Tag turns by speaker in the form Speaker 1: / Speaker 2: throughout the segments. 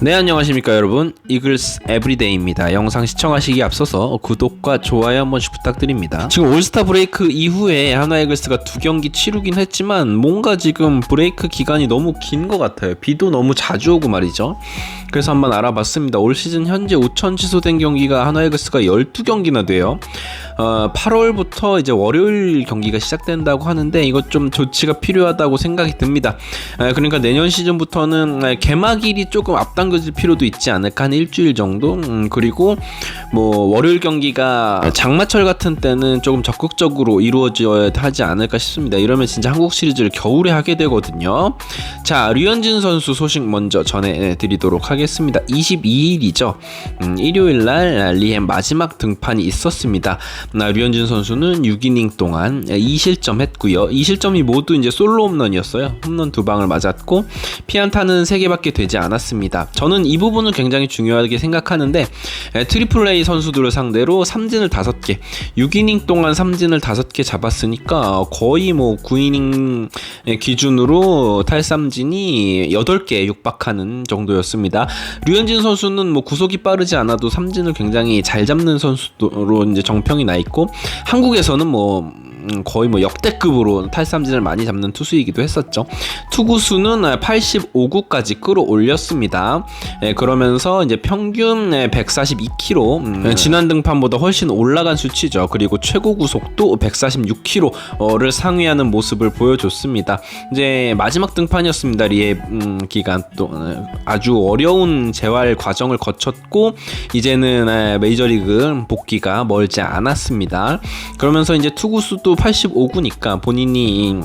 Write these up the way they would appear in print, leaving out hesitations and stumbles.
Speaker 1: 네, 안녕하십니까 여러분, 이글스 에브리데이입니다. 영상 시청하시기에 앞서서 구독과 좋아요 한 번씩 부탁드립니다. 지금 올스타 브레이크 이후에 하나 이글스가 2경기 치르긴 했지만 뭔가 지금 브레이크 기간이 너무 긴 것 같아요. 비도 너무 자주 오고 말이죠. 그래서 한번 알아봤습니다. 올 시즌 현재 5천 취소된 경기가 하나 이글스가 12경기나 돼요. 8월부터 이제 월요일 경기가 시작된다고 하는데 이것 좀 조치가 필요하다고 생각이 듭니다. 그러니까 내년 시즌부터는 개막일이 조금 앞당겨질 필요도 있지 않을까, 한 일주일 정도. 그리고 뭐 월요일 경기가 장마철 같은 때는 조금 적극적으로 이루어져야 하지 않을까 싶습니다. 이러면 진짜 한국 시리즈를 겨울에 하게 되거든요. 자, 류현진 선수 소식 먼저 전해드리도록 하겠습니다. 22일이죠. 일요일날 리햄 마지막 등판이 있었습니다. 류현진 선수는 6이닝 동안 2실점 했고요. 2실점이 모두 이제 솔로 홈런이었어요. 홈런 2방을 맞았고 피안타는 3개밖에 되지 않았습니다. 저는 이 부분을 굉장히 중요하게 생각하는데, 트리플 A 선수들을 상대로 삼진을 5개, 6이닝 동안 삼진을 5개 잡았으니까 거의 뭐 9이닝 기준으로 탈삼진이 8개에 육박하는 정도였습니다. 류현진 선수는 뭐 구속이 빠르지 않아도 삼진을 굉장히 잘 잡는 선수로 이제 정평이 나 있고, 한국에서는 뭐 거의 뭐 역대급으로 탈삼진을 많이 잡는 투수이기도 했었죠. 투구수는 85구까지 끌어올렸습니다. 그러면서 이제 평균 142km, 지난 등판보다 훨씬 올라간 수치죠. 그리고 최고 구속도 146km를 상회하는 모습을 보여줬습니다. 이제 마지막 등판이었습니다. 리해 기간 또 아주 어려운 재활 과정을 거쳤고 이제는 메이저리그 복귀가 멀지 않았습니다. 그러면서 이제 투구수도 85구니까 본인이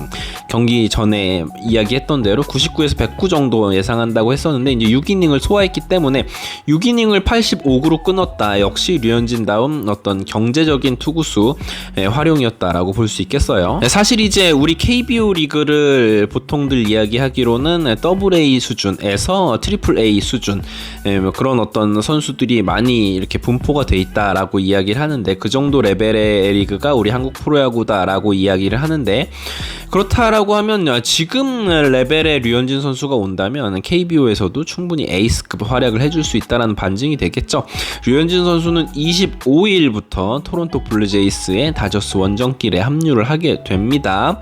Speaker 1: 경기 전에 이야기했던 대로 99에서 109 정도 예상한다고 했었는데 이제 6이닝을 소화했기 때문에 6이닝을 85구로 끊었다. 역시 류현진다운 어떤 경제적인 투구수 활용이었다라고 볼 수 있겠어요. 사실 이제 우리 KBO 리그를 보통들 이야기하기로는 AA 수준에서 트리플 A 수준, 그런 어떤 선수들이 많이 이렇게 분포가 돼 있다라고 이야기를 하는데, 그 정도 레벨의 리그가 우리 한국 프로야구다라고 이야기를 하는데, 그렇다라고 하면 지금 레벨의 류현진 선수가 온다면 KBO에서도 충분히 에이스급 활약을 해줄 수 있다라는 반증이 되겠죠. 류현진 선수는 25일부터 토론토 블루제이스의 다저스 원정길에 합류를 하게 됩니다.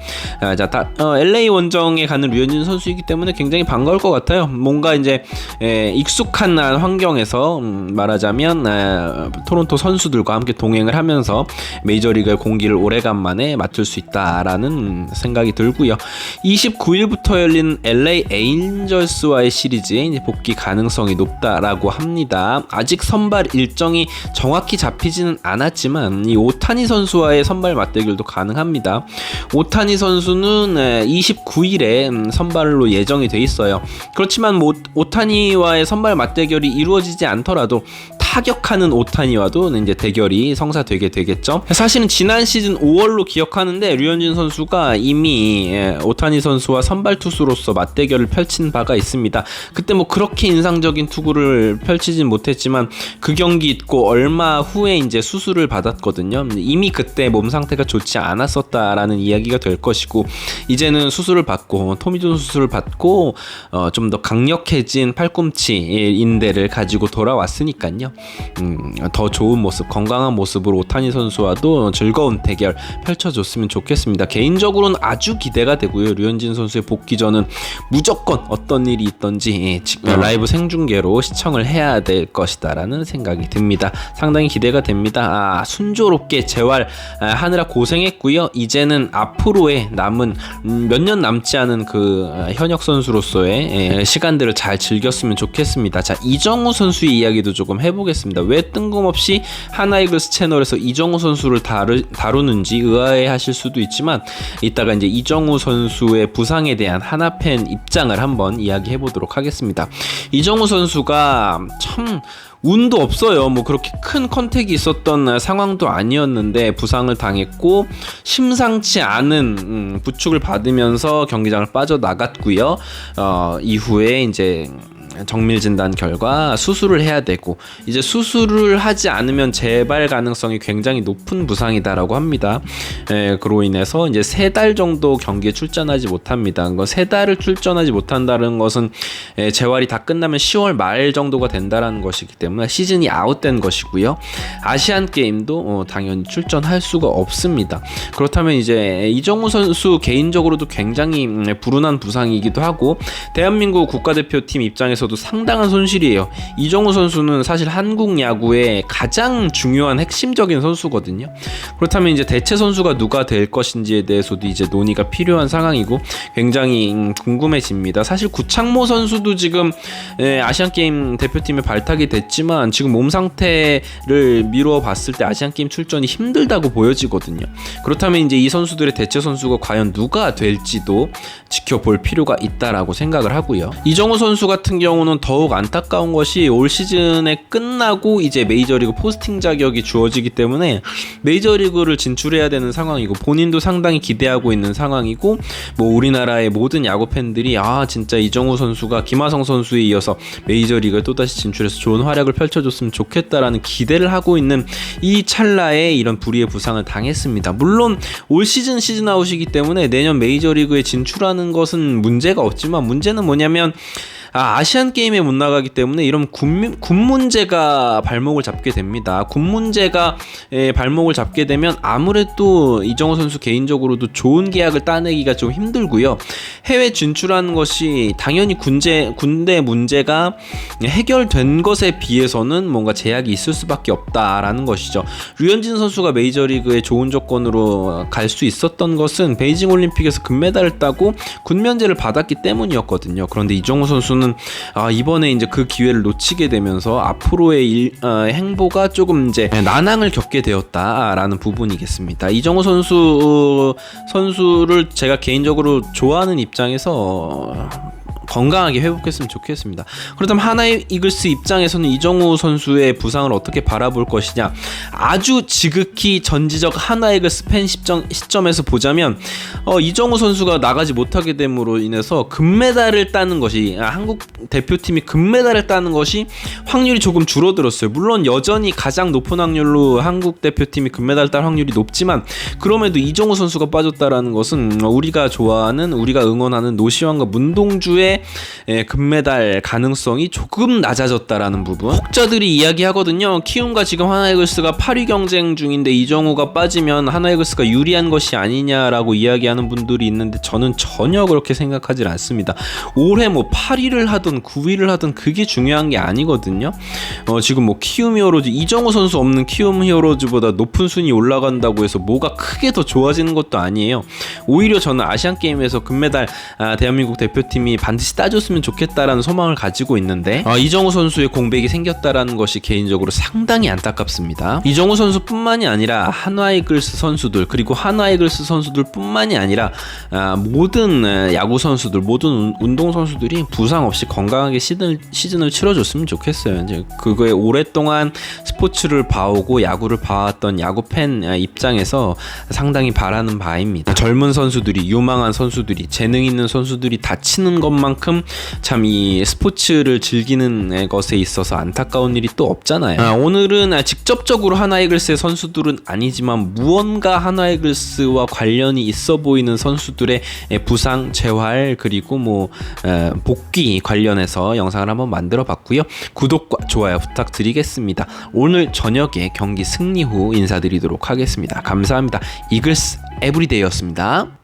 Speaker 1: LA 원정에 가는 류현진 선수이기 때문에 굉장히 반가울 것 같아요. 뭔가 이제 익숙한 환경에서 말하자면 토론토 선수들과 함께 동행을 하면서 메이저리그의 공기를 오래간만에 맡을 수 있다라는 생각이 들고요. 29일부터 열린 LA 에인절스와의 시리즈에 이제 복귀 가능성이 높다라고 합니다. 아직 선발 일정이 정확히 잡히지는 않았지만 이 오타니 선수와의 선발 맞대결도 가능합니다. 오타니 선수는 29일에 선발로 예정이 돼 있어요. 그렇지만 뭐 오타니와의 선발 맞대결이 이루어지지 않더라도 타격하는 오타니와도 이제 대결이 성사되게 되겠죠. 사실은 지난 시즌 5월로 기억하는데 류현진 선수가 이미 오타니 선수와 선발 투수로서 맞대결을 펼친 바가 있습니다. 그때 뭐 그렇게 인상적인 투구를 펼치진 못했지만 그 경기 있고 얼마 후에 이제 수술을 받았거든요. 이미 그때 몸 상태가 좋지 않았었다라는 이야기가 될 것이고, 이제는 수술을 받고 토미존 수술을 받고 좀 더 강력해진 팔꿈치 인대를 가지고 돌아왔으니까요. 더 좋은 모습, 건강한 모습으로 오타니 선수와도 즐거운 대결 펼쳐줬으면 좋겠습니다. 개인적으로는 아주 기대가 되고요. 류현진 선수의 복귀전은 무조건 어떤 일이 있던지 라이브 생중계로 시청을 해야 될 것이다라는 생각이 듭니다. 상당히 기대가 됩니다. 순조롭게 재활하느라 고생했고요. 이제는 앞으로의 남은 몇 년 남지 않은 그 현역 선수로서의 시간들을 잘 즐겼으면 좋겠습니다. 자, 이정우 선수의 이야기도 조금 해보겠습니다. 왜 뜬금없이 하나 이글스 채널에서 이정우 선수를 다루는지 의아해하실 수도 있지만, 이따가 이제 이정우 선수의 부상에 대한 하나팬 입장을 한번 이야기해보도록 하겠습니다. 이정우 선수가 참 운도 없어요. 뭐 그렇게 큰 컨택이 있었던 상황도 아니었는데 부상을 당했고 심상치 않은 부축을 받으면서 경기장을 빠져나갔고요. 이후에 이제 정밀 진단 결과 수술을 해야 되고 이제 수술을 하지 않으면 재발 가능성이 굉장히 높은 부상이다라고 합니다. 그로 인해서 이제 3달 정도 경기에 출전하지 못합니다. 3달을 출전하지 못한다는 것은 재활이 다 끝나면 10월 말 정도가 된다라는 것이기 때문에 시즌이 아웃된 것이고요. 아시안 게임도 당연히 출전할 수가 없습니다. 그렇다면 이제 이정우 선수 개인적으로도 굉장히 불운한 부상이기도 하고 대한민국 국가대표팀 입장에서도 상당한 손실이에요. 이정우 선수는 사실 한국 야구의 가장 중요한 핵심적인 선수거든요. 그렇다면 이제 대체 선수가 누가 될 것인지에 대해서도 이제 논의가 필요한 상황이고 굉장히 궁금해집니다. 사실 구창모 선수도 지금 아시안게임 대표팀에 발탁이 됐지만 지금 몸 상태를 미루어 봤을 때 아시안게임 출전이 힘들다고 보여지거든요. 그렇다면 이제 이 선수들의 대체 선수가 과연 누가 될지도 지켜볼 필요가 있다라고 생각을 하고요. 이정우 선수 같은 경우는 더욱 안타까운 것이 올 시즌에 끝나고 이제 메이저리그 포스팅 자격이 주어지기 때문에 메이저리그를 진출해야 되는 상황이고 본인도 상당히 기대하고 있는 상황이고 뭐 우리나라의 모든 야구 팬들이 진짜 이정우 선수가 김하성 선수에 이어서 메이저리그에 또다시 진출해서 좋은 활약을 펼쳐줬으면 좋겠다라는 기대를 하고 있는 이 찰나에 이런 불의의 부상을 당했습니다. 물론 올 시즌 아웃이기 때문에 내년 메이저리그에 진출하는 것은 문제가 없지만 문제는 뭐냐면 아시안 게임에 못 나가기 때문에 이런 군 문제가 발목을 잡게 됩니다. 군 문제가 발목을 잡게 되면 아무래도 이정우 선수 개인적으로도 좋은 계약을 따내기가 좀 힘들고요. 해외 진출하는 것이 당연히 군대 문제가 해결된 것에 비해서는 뭔가 제약이 있을 수밖에 없다라는 것이죠. 류현진 선수가 메이저리그에 좋은 조건으로 갈 수 있었던 것은 베이징 올림픽에서 금메달을 따고 군 면제를 받았기 때문이었거든요. 그런데 이정우 선수는 이번에 이제 그 기회를 놓치게 되면서 앞으로의 행보가 조금 이제 난항을 겪게 되었다라는 부분이겠습니다. 이정우 선수를 제가 개인적으로 좋아하는 입장에서 건강하게 회복했으면 좋겠습니다. 그렇다면 하나의 이글스 입장에서는 이정우 선수의 부상을 어떻게 바라볼 것이냐, 아주 지극히 전지적 하나의 이글스 팬 시점에서 보자면 이정우 선수가 나가지 못하게 됨으로 인해서 금메달을 따는 것이 한국 대표팀이 금메달을 따는 것이 확률이 조금 줄어들었어요. 물론 여전히 가장 높은 확률로 한국 대표팀이 금메달 딸 확률이 높지만 그럼에도 이정우 선수가 빠졌다라는 것은 우리가 좋아하는, 우리가 응원하는 노시환과 문동주의 금메달 가능성이 조금 낮아졌다라는 부분. 혹자들이 이야기하거든요. 키움과 지금 하나이글스가 8위 경쟁 중인데 이정우가 빠지면 하나이글스가 유리한 것이 아니냐라고 이야기하는 분들이 있는데 저는 전혀 그렇게 생각하지 않습니다. 올해 뭐 8위를 하든 9위를 하든 그게 중요한 게 아니거든요. 지금 뭐 키움 히어로즈, 이정우 선수 없는 키움 히어로즈보다 높은 순위 올라간다고 해서 뭐가 크게 더 좋아지는 것도 아니에요. 오히려 저는 아시안게임에서 금메달 대한민국 대표팀이 반드시 따줬으면 좋겠다라는 소망을 가지고 있는데 이정우 선수의 공백이 생겼다라는 것이 개인적으로 상당히 안타깝습니다. 이정우 선수뿐만이 아니라 한화이글스 선수들, 그리고 한화이글스 선수들 뿐만이 아니라 모든 야구 선수들, 모든 운동 선수들이 부상 없이 건강하게 시즌을 치러줬으면 좋겠어요. 이제 그거에 오랫동안 스포츠를 봐오고 야구를 봐왔던 야구 팬 입장에서 상당히 바라는 바입니다. 젊은 선수들이, 유망한 선수들이, 재능 있는 선수들이 다치는 것만큼 참 이 스포츠를 즐기는 것에 있어서 안타까운 일이 또 없잖아요. 오늘은 직접적으로 하나이글스의 선수들은 아니지만 무언가 하나이글스와 관련이 있어 보이는 선수들의 부상, 재활, 그리고 뭐 복귀 관련해서 영상을 한번 만들어 봤고요. 구독과 좋아요 부탁드리겠습니다. 오늘 저녁에 경기 승리 후 인사드리도록 하겠습니다. 감사합니다. 이글스 에브리데이였습니다.